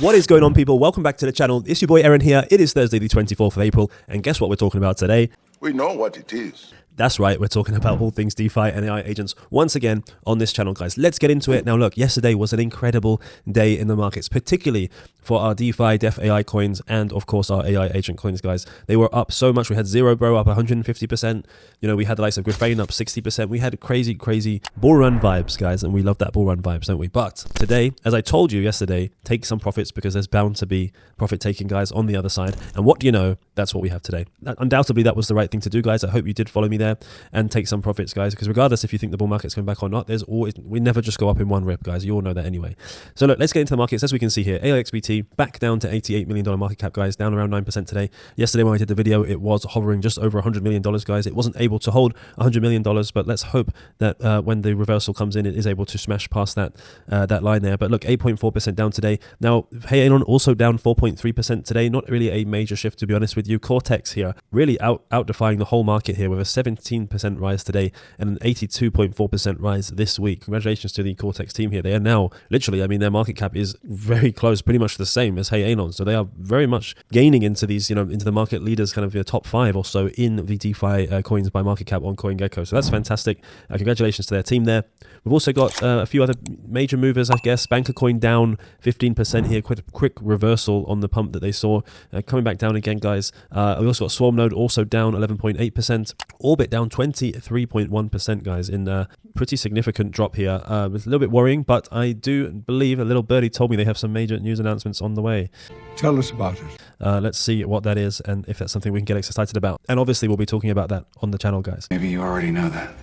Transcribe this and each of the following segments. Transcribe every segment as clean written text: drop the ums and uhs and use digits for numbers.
What is going on, people? Welcome back to the channel. It's your boy Aaron here. It is Thursday the 24th of April, and guess what we're talking about today? We know what it is. That's right, we're talking about all things DeFi and AI agents once again on this channel, guys. Let's get into it. Now, look, yesterday was an incredible day in the markets, particularly for our DeFAI coins and, of course, our AI agent coins, guys. They were up so much. We had Zero Bro up 150%. You know, we had the likes of DeFAI up 60%. We had crazy, crazy bull run vibes, guys, and we love that bull run vibes, don't we? But today, as I told you yesterday, take some profits because there's bound to be profit taking, guys, on the other side. And what do you know? That's what we have today. Undoubtedly, that was the right thing to do, guys. I hope you did follow me there and take some profits, guys, because regardless if you think the bull market's coming back or not, there's always, we never just go up in one rip, guys. You all know that anyway. So look, let's get into the markets. As we can see here, AIXBT back down to $88 million market cap, guys, down around 9% today. Yesterday when I did the video, it was hovering just over $100 million, guys. It wasn't able to hold $100 million, but let's hope that when the reversal comes in, it is able to smash past that that line there. But look, 8.4% down today. Now, Hey Anon also down 4.3% today. Not really a major shift, to be honest with you. Cortex here really out defying the whole market here with a 17% rise today and an 82.4% rise this week. Congratulations to the Cortex team here. They are now literally, I mean, their market cap is very close, pretty much the same as Hey Anon. So they are very much gaining into these, you know, into the market leaders, kind of your top 5 or so in the DeFi coins by market cap on CoinGecko. So that's fantastic. Congratulations to their team there. We've also got a few other major movers, I guess. Banker Coin down 15% here. Quite a quick reversal on the pump that they saw. Coming back down again, guys. We also got Swarm Node also down 11.8%. Orbit down 23.1%, guys, in a pretty significant drop here. It's a little bit worrying, but I do believe a little birdie told me they have some major news announcements on the way. Tell us about it. Let's see what that is and if that's something we can get excited about. And obviously, we'll be talking about that on the channel, guys. Maybe you already know that.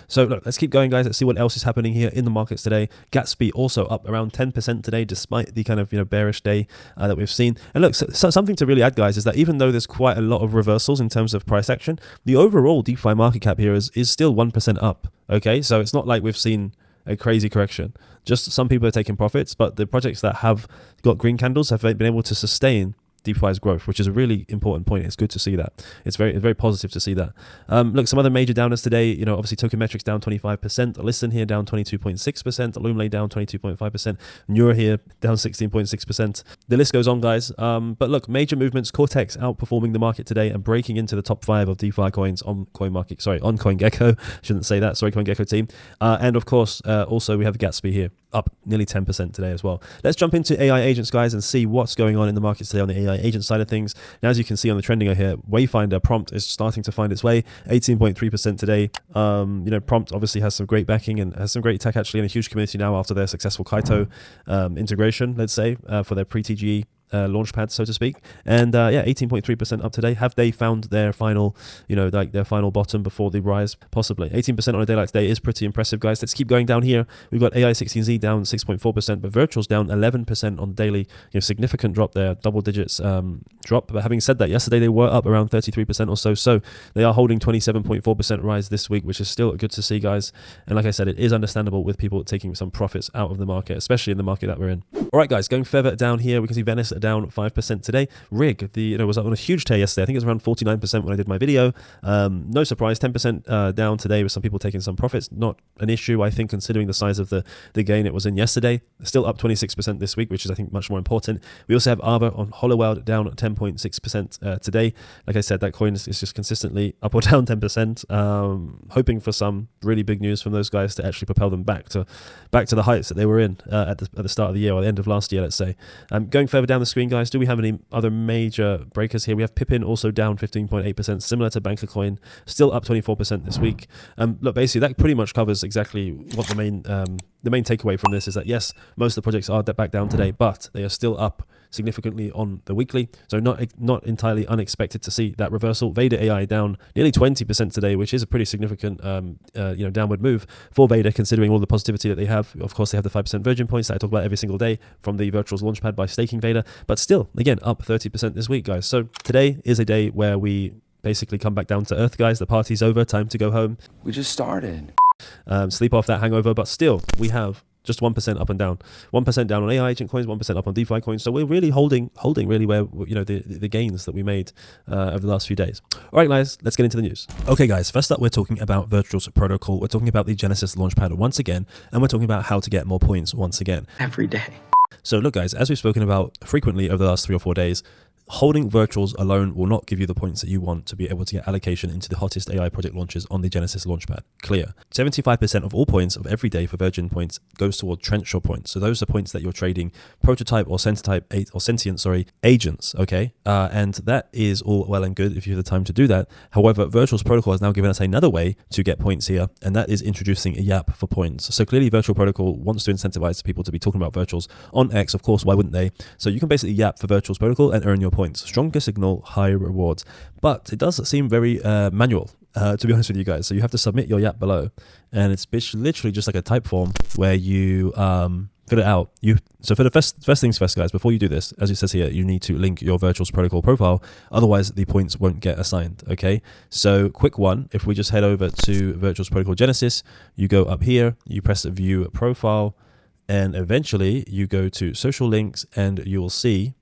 So look, let's keep going, guys. Let's see what else is happening here in the markets today. Gatsby also up around 10% today, despite the kind of, you know, bearish day that we've seen. And look, so something to really add, guys, is that even though there's quite a lot of reversals in terms of price action, the overall DeFi market cap here is still 1% up. Okay, so it's not like we've seen a crazy correction. Just some people are taking profits, but the projects that have got green candles have been able to sustain DeFi's growth, which is a really important point. It's good to see that. It's very positive to see that. Look, some other major downers today, you know, obviously Tokenmetrics down 25%, Listen here down 22.6%, Illumlay down 22.5%, Neura here down 16.6%. The list goes on, guys. But look, major movements. Cortex outperforming the market today and breaking into the top 5 of DeFi coins on CoinGecko. Shouldn't say that. Sorry, CoinGecko team. And of course, also we have Gatsby here up nearly 10% today as well. Let's jump into AI agents, guys, and see what's going on in the markets today on the AI agent side of things. Now, as you can see on the trending here, Wayfinder prompt is starting to find its way, 18.3% today. You know, prompt obviously has some great backing and has some great tech actually, and a huge community now after their successful Kaito integration, let's say, for their pre-TGE Launchpad, so to speak. And yeah, 18.3% up today. Have they found their final, you know, like their final bottom before the rise? Possibly. 18% on a day like today is pretty impressive, guys. Let's keep going down here. We've got AI16Z down 6.4%, but Virtual's down 11% on daily. You know, significant drop there, double digits drop. But having said that, yesterday they were up around 33% or so. So they are holding 27.4% rise this week, which is still good to see, guys. And like I said, it is understandable with people taking some profits out of the market, especially in the market that we're in. All right, guys, going further down here, we can see Venice down 5% today. Rig, was up on a huge tear yesterday. I think it was around 49% when I did my video. No surprise, 10% down today with some people taking some profits. Not an issue, I think, considering the size of the gain it was in yesterday. Still up 26% this week, which is, I think, much more important. We also have Arbor on Hollowworld down 10.6% today. Like I said, that coin is just consistently up or down 10%. Hoping for some really big news from those guys to actually propel them back to the heights that they were in at the start of the year or the end of last year, let's say. Going further down the screen, guys, do we have any other major breakers here? We have Pippin also down 15.8%, similar to Banker Coin, still up 24% this week. Look, basically that pretty much covers exactly what the main takeaway from this is, that yes, most of the projects are back down today, but they are still up significantly on the weekly, so not entirely unexpected to see that reversal. Vader AI down nearly 20% today, which is a pretty significant downward move for Vader, considering all the positivity that they have. Of course, they have the 5% virgin points that I talk about every single day from the Virtual's Launchpad by staking Vader, but still, again, up 30% this week, guys. So today is a day where we basically come back down to earth, guys. The party's over, time to go home. We just started. Sleep off that hangover, but still, we have just 1% up and down. 1% down on AI agent coins, 1% up on DeFi coins. So we're really holding really where, you know, the gains that we made over the last few days. All right, guys, let's get into the news. Okay, guys, first up, we're talking about Virtual's protocol. We're talking about the Genesis Launchpad once again, and we're talking about how to get more points once again. Every day. So look, guys, as we've spoken about frequently over the last 3 or 4 days, holding virtuals alone will not give you the points that you want to be able to get allocation into the hottest AI project launches on the Genesis Launchpad. Clear. 75% of all points of every day for Virgin points goes toward Trenchor points. So those are points that you're trading prototype or sentient agents, okay? And that is all well and good if you have the time to do that. However, Virtual's protocol has now given us another way to get points here, and that is introducing a YAP for points. So clearly Virtual Protocol wants to incentivize people to be talking about virtuals on X. Of course, why wouldn't they? So you can basically YAP for Virtual's protocol and earn your points. Stronger signal, higher rewards. But it does seem very manual, to be honest with you guys. So you have to submit your YAP below, and it's literally just like a type form where you fill it out. So for the first things first, guys, before you do this, as it says here, you need to link your Virtual's protocol profile. Otherwise, the points won't get assigned, okay? So quick one, if we just head over to Virtual's protocol Genesis, you go up here, you press view profile, and eventually you go to social links, and you will see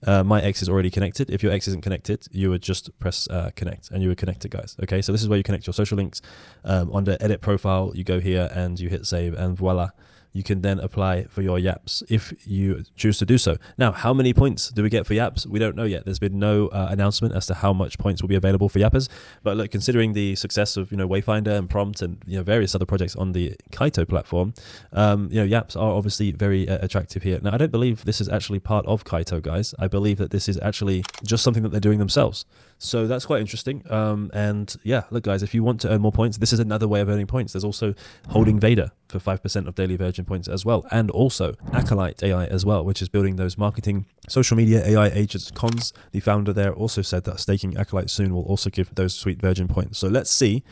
my X is already connected. If your X isn't connected, you would just press connect, and you would connect it, guys. Okay, so this is where you connect your social links. Under edit profile, you go here and you hit save, and voila. You can then apply for your YAPs if you choose to do so. Now, how many points do we get for YAPs? We don't know yet. There's been no announcement as to how much points will be available for YAPers. But look, considering the success of Wayfinder and Prompt and various other projects on the Kaito platform, YAPs are obviously very attractive here. Now, I don't believe this is actually part of Kaito, guys. I believe that this is actually just something that they're doing themselves. So that's quite interesting. And yeah, look, guys, if you want to earn more points, this is another way of earning points. There's also holding Vader for 5% of daily Virgin points as well. And also Acolyte AI as well, which is building those marketing social media AI agents. Cons, the founder there, also said that staking Acolyte soon will also give those sweet Virgin points. So let's see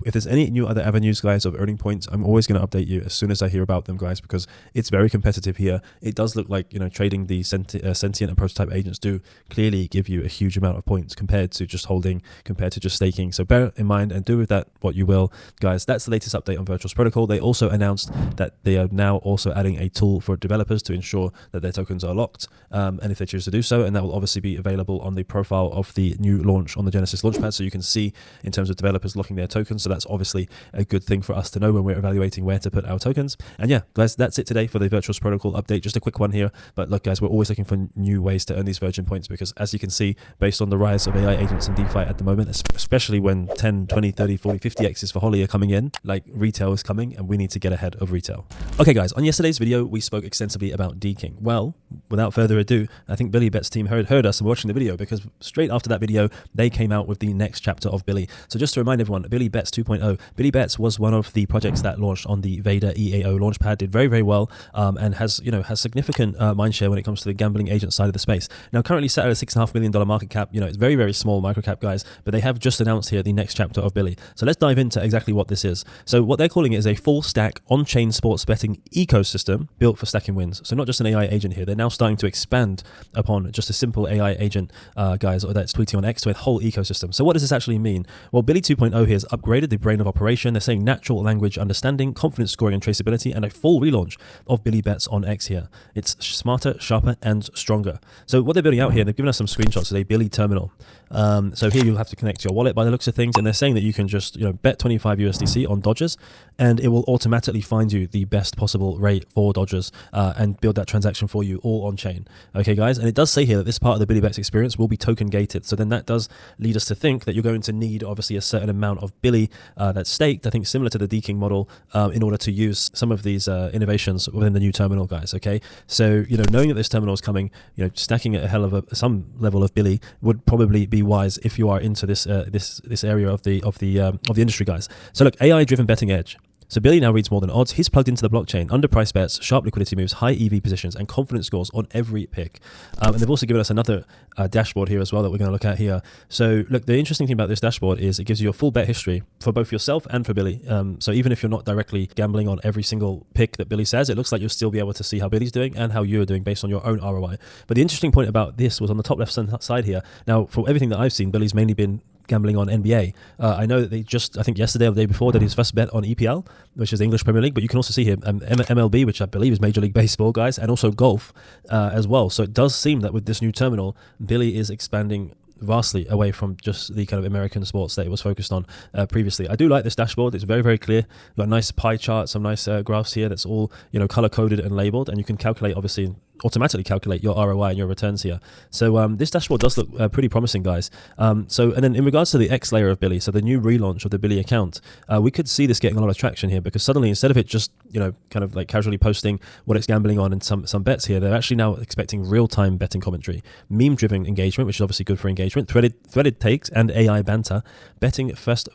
if there's any new other avenues, guys, of earning points. I'm always going to update you as soon as I hear about them, guys, because it's very competitive here. It does look like, trading the sentient and prototype agents do clearly give you a huge amount of points compared to just holding, compared to just staking. So bear in mind and do with that what you will, guys. That's the latest update on Virtual's protocol. They also announced that they are now also adding a tool for developers to ensure that their tokens are locked, and if they choose to do so, and that will obviously be available on the profile of the new launch on the Genesis Launchpad, so you can see in terms of developers locking their tokens. So that's obviously a good thing for us to know when we're evaluating where to put our tokens. And yeah, guys, that's it today for the Virtual's protocol update. Just a quick one here. But look, guys, we're always looking for new ways to earn these Virgin points, because as you can see, based on the rise of AI agents in DeFi at the moment, especially when 10, 20, 30, 40, 50 X's for Holly are coming in, like retail is coming, and we need to get ahead of retail. Okay, guys, on yesterday's video, we spoke extensively about deking. Well, without further ado, I think Billy Bet's team heard us and watching the video, because straight after that video, they came out with the next chapter of Billy. So just to remind everyone, Billy Bet's 2.0. Billy Bet's was one of the projects that launched on the Vader EAO Launchpad, did very, very well, and has significant mindshare when it comes to the gambling agent side of the space. Now, currently set at a $6.5 million market cap, it's very, very small micro cap, guys, but they have just announced here the next chapter of Billy. So let's dive into exactly what this is. So what they're calling it is a full stack on-chain sports betting ecosystem built for stacking wins. So not just an AI agent here, they're now starting to expand upon just a simple AI agent, guys, or that's tweeting on X, to a whole ecosystem. So what does this actually mean? Well, Billy 2.0 here has upgraded the brain of operation. They're saying natural language understanding, confidence scoring and traceability, and a full relaunch of Billy Bets on X here. It's smarter, sharper, and stronger. So what they're building out here, they've given us some screenshots of a Billy terminal. So here you'll have to connect your wallet by the looks of things, and they're saying that you can just bet 25 USDC on Dodgers, and it will automatically find you the best possible rate for Dodgers and build that transaction for you all on chain. Okay, guys, and it does say here that this part of the Billy Bets experience will be token gated. So then that does lead us to think that you're going to need obviously a certain amount of Billy that's staked, I think similar to the deking model, in order to use some of these innovations within the new terminal, guys. Okay, so knowing that this terminal is coming, stacking a hell of some level of Billy would probably be wise if you are into this this area of the industry, guys. So look, AI driven betting edge. So Billy now reads more than odds. He's plugged into the blockchain. Underpriced bets, sharp liquidity moves, high EV positions, and confidence scores on every pick. And they've also given us another dashboard here as well that we're going to look at here. So look, the interesting thing about this dashboard is it gives you a full bet history for both yourself and for Billy. So even if you're not directly gambling on every single pick that Billy says, it looks like you'll still be able to see how Billy's doing and how you're doing based on your own ROI. But the interesting point about this was on the top left side here. Now, for everything that I've seen, Billy's mainly been gambling on NBA. I know that they just, I think yesterday or the day before, did his first bet on EPL, which is the English Premier League, but you can also see here MLB, which I believe is Major League Baseball, guys, and also golf as well. So it does seem that with this new terminal, Billy is expanding vastly away from just the kind of American sports that it was focused on previously. I do like this dashboard. It's very, very clear. You've got a nice pie chart, some nice graphs here that's all color coded and labeled, and you can calculate obviously automatically calculate your ROI and your returns here. So this dashboard does look pretty promising, guys. And then in regards to the X layer of Billy, so the new relaunch of the Billy account, we could see this getting a lot of traction here, because suddenly, instead of it just, kind of like casually posting what it's gambling on and some bets here, they're actually now expecting real-time betting commentary, meme-driven engagement, which is obviously good for engagement, threaded takes, and AI banter, betting's first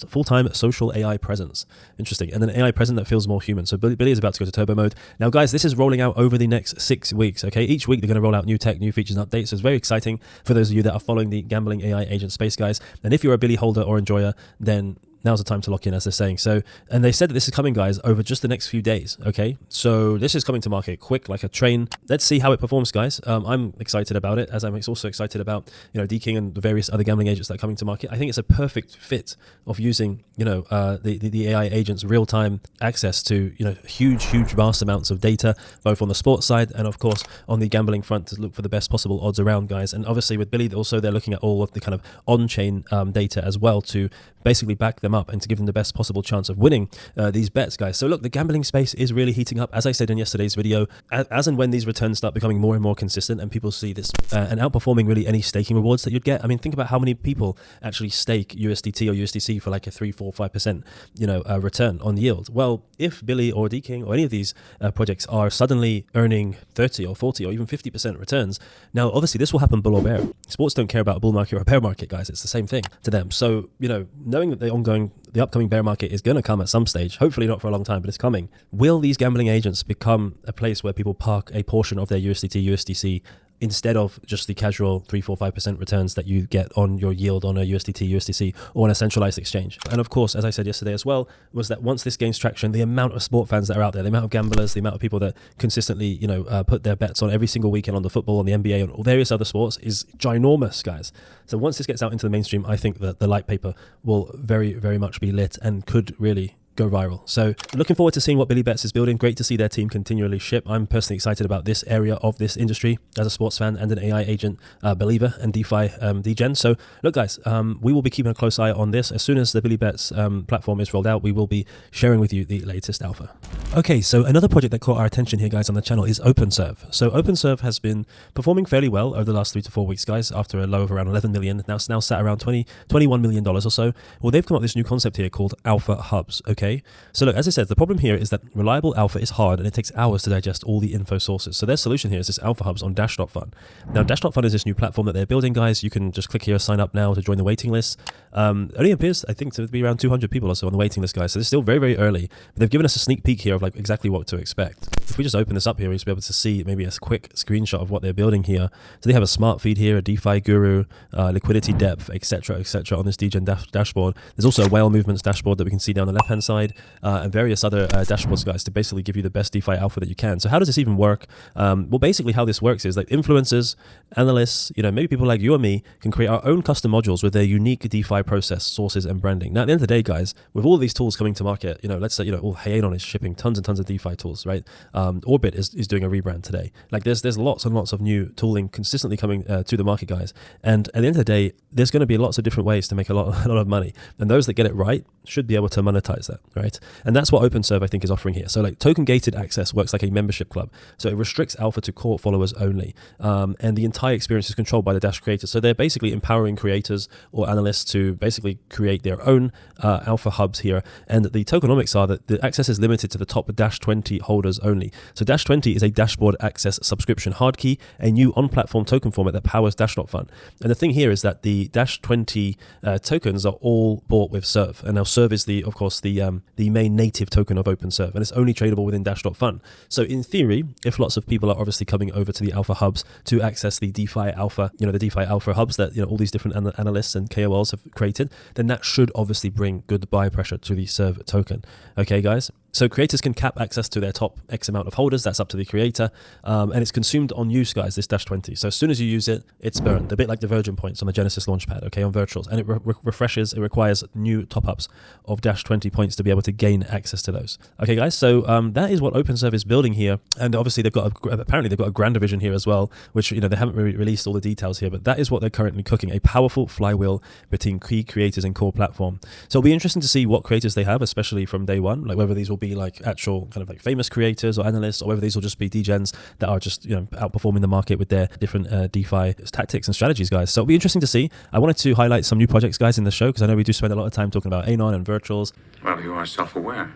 full-time social AI presence. Interesting. And then AI present that feels more human. So Billy is about to go to turbo mode. Now, guys, this is rolling out over the next 6 weeks, okay? Each week, they're going to roll out new tech, new features, and updates. So it's very exciting for those of you that are following the gambling AI agent space, guys. And if you're a Billy holder or enjoyer, then now's the time to lock in, as they're saying. So, and they said that this is coming, guys, over just the next few days, okay? So this is coming to market quick, like a train. Let's see how it performs, guys. I'm excited about it, as I'm also excited about, D-King and the various other gambling agents that are coming to market. I think it's a perfect fit of using, the AI agents' real-time access to, huge, vast amounts of data, both on the sports side and, of course, on the gambling front, to look for the best possible odds around, guys. And obviously with Billy, also they're looking at all of the kind of on-chain data as well to basically back them up and to give them the best possible chance of winning these bets, guys. So look, the gambling space is really heating up. As I said in yesterday's video, as and when these returns start becoming more and more consistent and people see this and outperforming really any staking rewards that you'd get. I mean, think about how many people actually stake USDT or USDC for like a 3, 4, 5% return on yield. Well, if Billy or D-King or any of these projects are suddenly earning 30 or 40 or even 50% returns, now obviously this will happen bull or bear. Sports don't care about a bull market or a bear market, guys. It's the same thing to them. So, knowing that the upcoming bear market is going to come at some stage, hopefully not for a long time, but it's coming. Will these gambling agents become a place where people park a portion of their USDT, USDC instead of just the casual 3, 4, 5% returns that you get on your yield on a USDT, USDC, or on a centralized exchange? And of course, as I said yesterday as well, was that once this gains traction, the amount of sport fans that are out there, the amount of gamblers, the amount of people that consistently, put their bets on every single weekend on the football, on the NBA, and various other sports is ginormous, guys. So once this gets out into the mainstream, I think that the light paper will very, very much be lit and could really go viral. So looking forward to seeing what Billy Bets is building. Great to see their team continually ship. I'm personally excited about this area of this industry as a sports fan and an AI agent believer and DeFi degen. So look, guys, we will be keeping a close eye on this. As soon as the Billy Bets platform is rolled out, we will be sharing with you the latest alpha. Okay, so another project that caught our attention here, guys, on the channel is OpenServ. So OpenServ has been performing fairly well over the last 3 to 4 weeks, guys, after a low of around 11 million. Now sat around $21 million or so. Well, they've come up with this new concept here called Alpha Hubs. Okay. So look, as I said, the problem here is that reliable alpha is hard and it takes hours to digest all the info sources. So their solution here is this Alpha Hubs on Dash.Fun. Now, Dash.Fun is this new platform that they're building, guys. You can just click here, sign up now to join the waiting list. Only appears, I think, to be around 200 people or so on the waiting list, guys. So it's still very, very early. But they've given us a sneak peek here of like exactly what to expect. If we just open this up here, we'll be able to see maybe a quick screenshot of what they're building here. So they have a smart feed here, a DeFi guru, liquidity depth, etc., on this degen dashboard. There's also a whale movements dashboard that we can see down the left-hand side. And various other dashboards, guys, to basically give you the best DeFi alpha that you can. So how does this even work? Well, basically how this works is like influencers, analysts, maybe people like you or me can create our own custom modules with their unique DeFi process, sources, and branding. Now, at the end of the day, guys, with all of these tools coming to market, let's say, all Hayenon is shipping tons and tons of DeFi tools, right? Orbit is doing a rebrand today. Like there's lots and lots of new tooling consistently coming to the market, guys. And at the end of the day, there's going to be lots of different ways to make a lot of money. And those that get it right should be able to monetize that, right? And that's what OpenServ, I think, is offering here. So like token gated access works like a membership club. So it restricts alpha to core followers only. And the entire experience is controlled by the Dash creators. So they're basically empowering creators or analysts to basically create their own alpha hubs here. And the tokenomics are that the access is limited to the top Dash 20 holders only. So Dash 20 is a dashboard access subscription hard key, a new on-platform token format that powers Dash.Fun. And the thing here is that the Dash 20 tokens are all bought with Serv. And now Serv is of course, the main native token of OpenServ, and it's only tradable within Dash.Fun. So in theory, if lots of people are obviously coming over to the Alpha Hubs to access the DeFi Alpha, the DeFi Alpha Hubs that all these different analysts and KOLs have created, then that should obviously bring good buy pressure to the Serv token. Okay, guys. So creators can cap access to their top X amount of holders. That's up to the creator. And it's consumed on use, guys, this Dash 20. So as soon as you use it, it's burned. A bit like the Virgin points on the Genesis Launchpad, okay, on virtuals. And it refreshes, it requires new top-ups of Dash 20 points to be able to gain access to those. Okay, guys, so that is what OpenServ is building here. And obviously apparently they've got a grander vision here as well, which, they haven't really released all the details here, but that is what they're currently cooking, a powerful flywheel between key creators and core platform. So it'll be interesting to see what creators they have, especially from day one, like whether these will be like actual kind of like famous creators or analysts, or whether these will just be degens that are just, you know, outperforming the market with their different DeFi tactics and strategies, guys. So it'll be interesting to see. I wanted to highlight some new projects, guys, in the show, because I know we do spend a lot of time talking about Anon and virtuals. Well, you are self-aware.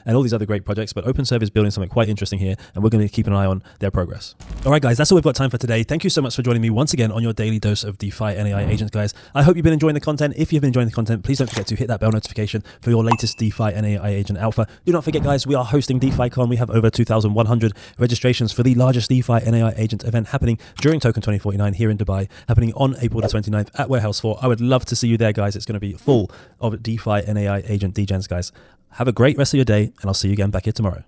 And all these other great projects, but OpenServ is building something quite interesting here, and we're going to keep an eye on their progress. All right, guys, that's all we've got time for today. Thank you so much for joining me once again on your daily dose of DeFi and AI agents, guys. I hope you've been enjoying the content. If you've been enjoying the content, please don't forget to hit that bell notification for your latest DeFi and AI agent alpha. Do not forget, guys, we are hosting DeFiCon. We have over 2,100 registrations for the largest DeFi and AI agent event happening during Token 2049 here in Dubai, happening on April the 29th at Warehouse 4. I would love to see you there, guys. It's going to be full of DeFi and AI agent degens, guys. Have a great rest of your day, and I'll see you again back here tomorrow.